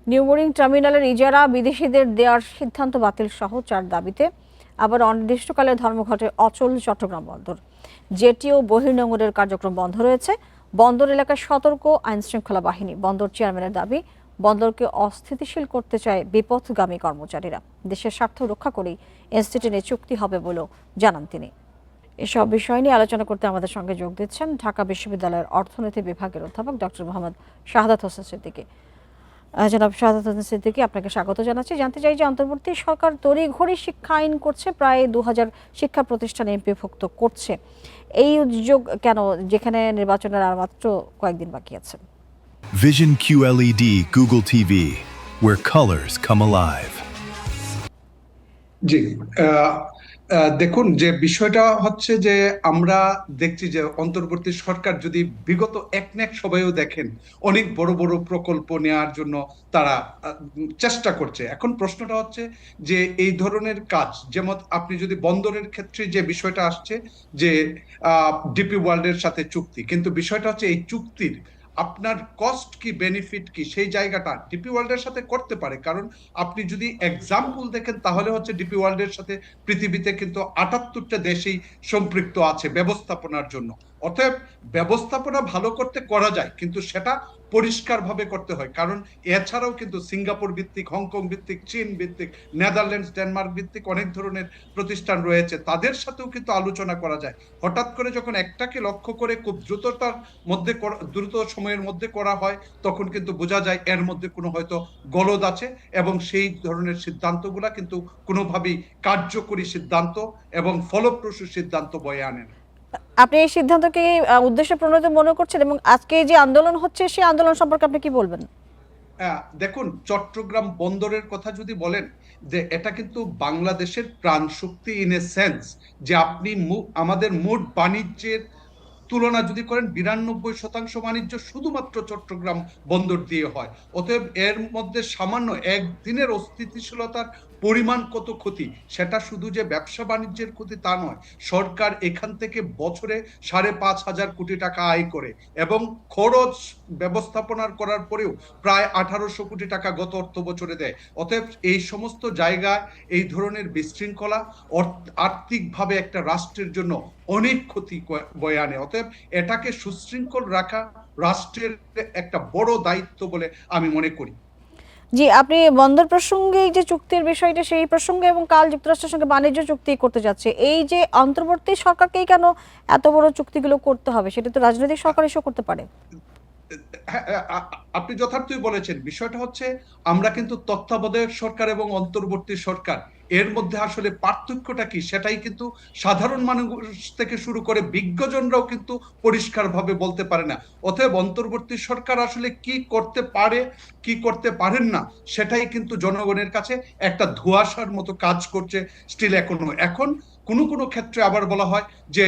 New mooring টার্মিনালের ইজারা বিদেশিদের দেওয়ার সিদ্ধান্ত বাতিল সহ 4 দাবিতে আবার অনির্দিষ্টকালের ধর্মঘটে অচল চট্টগ্রাম বন্দর। জেটি ও বহির্নোঙরের কার্যক্রম বন্ধ রয়েছে। বন্দর এলাকায় সতর্ক আইনশৃঙ্খলা বাহিনী। বন্দর চেয়ারম্যানের দাবি, বন্দরকে অস্থিতিশীল করতে চায় বিপথগামী কর্মচারীরা। দেশের স্বার্থ রক্ষা করেই ইনস্টিটিউটে চুক্তি হবে বলেও জানান তিনি। এসব বিষয় নিয়ে আলোচনা করতে আমাদের সঙ্গে যোগ দিচ্ছেন ঢাকা বিশ্ববিদ্যালয়ের অর্থনীতি বিভাগের অধ্যাপক ডক্টর মোহাম্মদ শাহাদাত হোসেন সিদ্দিকী। জনাব শাহাদাত হোসেন সিদ্দিকী, আপনাকে স্বাগত জানাচ্ছি। জানতে চাই যে অন্তর্বর্তী সরকার তড়িঘড়ি শিক্ষা আইন করছে, প্রায় 2000 শিক্ষা প্রতিষ্ঠানে এমপিভুক্ত করছে। এই উদ্যোগ কেন, যেখানে নির্বাচনের আর মাত্র কয়েকদিন বাকি আছে? Vision QLED Google TV, where colors come alive. জি, দেখুন, যে বিষয়টা হচ্ছে যে আমরা দেখছি যে অন্তর্বর্তী সরকার যদি বিগত একনেক সবাইও দেখেন অনেক বড় বড় প্রকল্প নেওয়ার জন্য তারা চেষ্টা করছে। এখন প্রশ্নটা হচ্ছে যে এই ধরনের কাজ, যেমন আপনি যদি বন্দরের ক্ষেত্রে যে বিষয়টা আসছে যে ডিপি ওয়ার্ল্ডের সাথে চুক্তি, কিন্তু বিষয়টা হচ্ছে এই চুক্তির আপনার কস্ট কি বেনিফিট কি সেই জায়গাটা ডিপি ওয়ার্ল্ডের সাথে করতে পারে। কারণ আপনি যদি এক্সাম্পল দেখেন তাহলে হচ্ছে ডিপি ওয়ার্ল্ডের সাথে পৃথিবীতে কিন্তু 78টা দেশেই সম্পৃক্ত আছে ব্যবস্থাপনার জন্য। অতএব ব্যবস্থাপনা ভালো করতে করা যায়, কিন্তু সেটা পরিষ্কার ভাবে করতে হয়। কারণ এছাড়াও কিন্তু সিঙ্গাপুর ভিত্তিক, হংকং ভিত্তিক, চীন ভিত্তিক, নেদারল্যান্ডস, ডেনমার্ক ভিত্তিক অনেক ধরনের প্রতিষ্ঠান রয়েছে, তাদের সাথেও কিন্তু আলোচনা করা যায়। হঠাৎ করে যখন একটাকে লক্ষ্য করে খুব দ্রুত সময়ের মধ্যে করা হয়, তখন কিন্তু বোঝা যায় এর মধ্যে কোনো হয়তো গলদ আছে, এবং সেই ধরনের সিদ্ধান্তগুলা কিন্তু কোনোভাবেই কার্যকরী সিদ্ধান্ত এবং ফলপ্রসূ সিদ্ধান্ত বয়ে আনে না। আপনি এই সিদ্ধান্তকে উদ্দেশ্য প্রণোদিত মনে করছেন, এবং আজকে যে আন্দোলন হচ্ছে সেই আন্দোলন সম্পর্কে আপনি কি বলবেন? দেখুন, চট্টগ্রাম বন্দরের কথা যদি বলেন, যে এটা কিন্তু বাংলাদেশের প্রাণ শক্তি ইন এ সেন্স, যে আপনি আমাদের মোট বাণিজ্যের তুলনা যদি করেন 92% বাণিজ্য শুধুমাত্র চট্টগ্রাম বন্দর দিয়ে হয়। অতএব এর মধ্যে সামান্য একদিনের অস্থিতিশীলতার পরিমাণ কত ক্ষতি, সেটা শুধু যে ব্যবসা বাণিজ্যের ক্ষতি তা নয়। সরকার এখান থেকে বছরে 5,500 কোটি টাকা আয় করে, এবং খরচ ব্যবস্থাপনার করার পরেও প্রায় 1800 কোটি টাকা গত অর্থ বছরে দেয়। অতএব এই সমস্ত জায়গায় এই ধরনের বিশৃঙ্খলা আর্থিকভাবে একটা রাষ্ট্রের জন্য অনেক ক্ষতি বয়ে আনে। অতএব এটাকে সুশৃঙ্খল রাখা রাষ্ট্রের একটা বড় দায়িত্ব বলে আমি মনে করি। জি, আপনি বন্দর প্রসঙ্গে যে চুক্তির বিষয়টা, সেই প্রসঙ্গে এবং কাল যুক্তরাষ্ট্রের সঙ্গে বাণিজ্য চুক্তি করতে যাচ্ছে, এই যে অন্তর্বর্তী সরকারকেই কেন এত বড় চুক্তিগুলো করতে হবে? সেটা তো রাজনৈতিক সরকার এসেও করতে পারে। আপনি যথার্থই বলেছেন। বিষয়টা হচ্ছে আমরা কিন্তু তত্ত্বাবধায়ক সরকার এবং অন্তর্বর্তী সরকার, এর মধ্যে আসলে পার্থক্যটা কি সেটাই কিন্তু সাধারণ মানুষ থেকে শুরু করে বিজ্ঞজনরাও কিন্তু পরিষ্কারভাবে বলতে পারে না। অতএব অন্তর্বর্তী সরকার আসলে কি করতে পারে, কি করতে পারেন না, সেটাই কিন্তু জনগণের কাছে একটা ধোঁয়াশার মতো কাজ করছে স্টিল এখনো। এখন কোনো কোনো ক্ষেত্রে আবার বলা হয় যে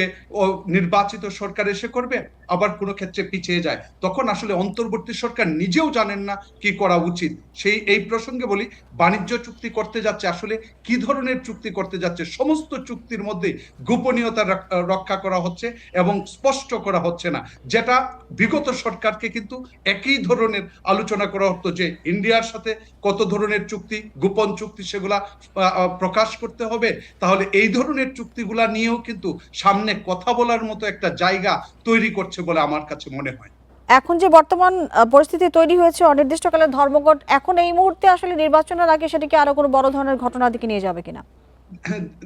নির্বাচিত সরকার এসে করবে, আবার কোনো ক্ষেত্রে পিছিয়ে যায়। তখন আসলে অন্তর্বর্তী সরকার নিজেও জানেন না কি করা উচিত। এই প্রসঙ্গে বলি, বাণিজ্য চুক্তি করতে যাচ্ছে, আসলে কি ধরনের চুক্তি করতে যাচ্ছে? সমস্ত চুক্তির মধ্যে গোপনীয়তা রক্ষা করা হচ্ছে এবং স্পষ্ট করা হচ্ছে না, যেটা বিগত সরকারকে কিন্তু একই ধরনের আলোচনা করা হতো যে ইন্ডিয়ার সাথে কত ধরনের চুক্তি, গোপন চুক্তি, সেগুলা প্রকাশ করতে হবে। তাহলে এই ধরনের চুক্তিগুলা নিয়েও কিন্তু সামনে কথা বলার মতো একটা জায়গা তৈরি করছে বলে আমার কাছে মনে হয়। এখন যে বর্তমান পরিস্থিতি তৈরি হয়েছে, অনির্দিষ্টকালের ধর্মঘট, এখন এই মুহূর্তে আসলে নির্বাচনের আগে সেটাকে আরো কোনো বড় ধরনের ঘটনার দিকে নিয়ে যাবে কিনা?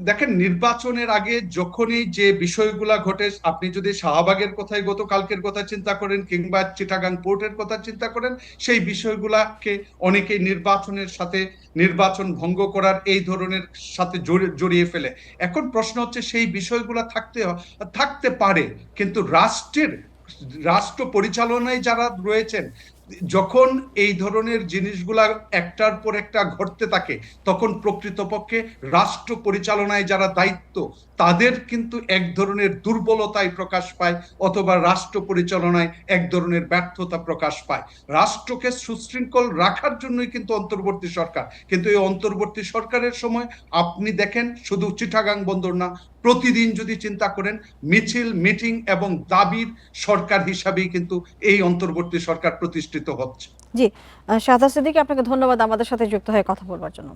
দেখেন, নির্বাচনের আগে যখনই যে বিষয়গুলা ঘটে, আপনি যদি শাহবাগের কথাই গতকালকের কথা চিন্তা করেন, কিংবা চিটাগাং পোর্টের কথা চিন্তা করেন, সেই বিষয়গুলাকে অনেকেই নির্বাচনের সাথে, নির্বাচন ভঙ্গ করার এই ধরনের সাথে জড়িয়ে ফেলে। এখন প্রশ্ন হচ্ছে সেই বিষয়গুলা থাকতে পারে, কিন্তু রাষ্ট্র পরিচালনায় যারা রয়েছেন, যখন এই ধরনের জিনিসগুলা একটার পর একটা ঘটতে থাকে, তখন প্রকৃতপক্ষে রাষ্ট্র পরিচালনায় যারা দায়িত্ব, তাদের কিন্তু এক ধরনের দুর্বলতায় প্রকাশ পায়, অথবা রাষ্ট্র পরিচালনায় এক ধরনের ব্যর্থতা প্রকাশ পায়। রাষ্ট্রকে সুশৃঙ্খল রাখার জন্যই কিন্তু অন্তর্বর্তী সরকার। কিন্তু এই অন্তর্বর্তী সরকারের সময় আপনি দেখেন, শুধু চিটাগাং বন্দর না, প্রতিদিন যদি চিন্তা করেন, মিছিল, মিটিং এবং দাবির সরকার হিসাবেই কিন্তু এই অন্তর্বর্তী সরকার প্রতিষ্ঠিত প্রতিষ্ঠিত হচ্ছে। জি, শাহাদাত সিদ্দিকী, আপনাকে ধন্যবাদ আমাদের সাথে যুক্ত হয়ে কথা বলবার জন্য।